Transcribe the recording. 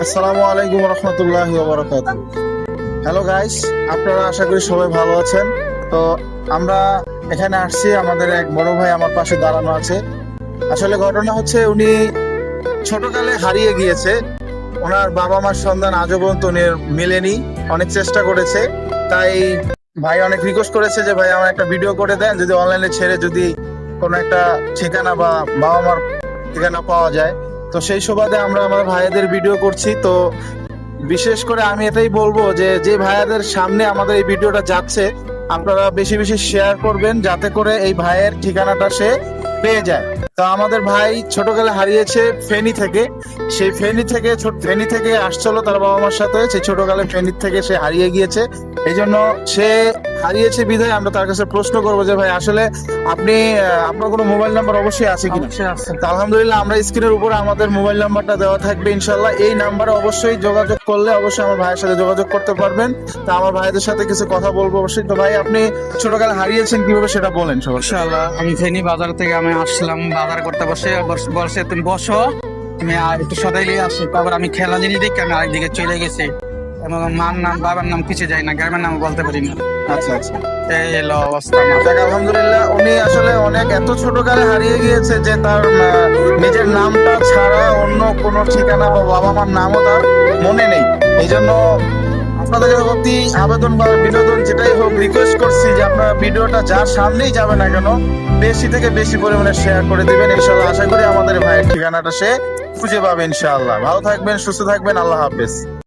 আসসালামু আলাইকুম রহমতুল্লাহি ওয়া বারাকাতুহু। হ্যালো গাইস, আপনারা আশা করি সবাই ভালো আছেন। তো আমরা এখানে আসছি, আমাদের এক বড় ভাই আমার পাশে দাঁড়ানো আছে। আসলে ঘটনা হচ্ছে উনি ছোটকালে হারিয়ে গিয়েছে। ওনার বাবা মার সন্ধান আজও পর্যন্ত উনি মেলেনি, অনেক চেষ্টা করেছে। তাই ভাই অনেক রিকোয়েস্ট করেছে যে ভাই আমার একটা ভিডিও করে দেন, যদি অনলাইনে ছেড়ে যদি কোনো একটা ঠিকানা বা বাবা মার ঠিকানা পাওয়া যায়। তো সেই সুবাদে আমরা আমার ভাইয়াদের ভিডিও করছি। তো বিশেষ করে আমি এটাই বলবো যে যে ভাইয়াদের সামনে আমাদের এই ভিডিওটা যাচ্ছে, আপনারা বেশি বেশি শেয়ার করবেন যাতে করে এই ভাইয়ের ঠিকানাটা সে পেয়ে যায়। তো আমাদের ভাই ছোটকালে হারিয়েছে ফেনী থেকে। সেই ফেনী থেকে আসছিল তার বাবা মার সাথে। সেই ছোটকালে ফেনী থেকে সে হারিয়ে গিয়েছে। এই জন্য সে হারিয়েছে বিধায় আমরা তার কাছে প্রশ্ন করবো যে ভাই আসলে আপনি আপনার কোনো মোবাইল নাম্বার অবশ্যই আছে কিনা? অবশ্যই আছে। তো আলহামদুলিল্লাহ, আমরা স্ক্রিনের উপরে আমাদের মোবাইল নাম্বারটা দেওয়া থাকবে ইনশাল্লাহ। এই নাম্বারে অবশ্যই যোগাযোগ করলে অবশ্যই আমার ভাইয়ের সাথে যোগাযোগ করতে পারবেন। তা আমার ভাইদের সাথে কিছু কথা বলবো অবশ্যই। তো ভাই আপনি ছোটকালে হারিয়েছেন কিভাবে সেটা বলেন সবার সাথে। ইনশাআল্লাহ আমি ফেনী বাজার থেকে আসলাম, বাজার করতে বসে বলছে তুমি বসো, আমি আর একটু সদাইলে আসি। তারপর আমি খেলা জিনিস দেখে আমি আরেকদিকে চলে গেছি। এবং মার নাম বাবার নাম কিছু যায় না, গ্রামের নাম বলতে পারি না। আচ্ছা আচ্ছা। এই এলো অবস্থা আমার। যাক আলহামদুলিল্লাহ, উনি আসলে অনেক এত ছোটকালে হারিয়ে গিয়েছে যে তার নিজের নামটা ছাড়া অন্য কোনো ঠিকানা বা বাবা মার নামও তার মনে নেই। এই জন্য আপনাদের প্রতি আবেদন বা বিনোদন যেটাই হোক, রিকোয়েস্ট করছি যে আপনারা ভিডিওটা যার সামনেই যাবে না কেন বেশি থেকে বেশি পরিমাণে শেয়ার করে দিবেন। ইনশাআল্লাহ আশা করি আমাদের ভাইয়ের ঠিকানাটা সে খুঁজে পাবে ইনশাআল্লাহ। ভালো থাকবেন, সুস্থ থাকবেন, আল্লাহ হাফেজ।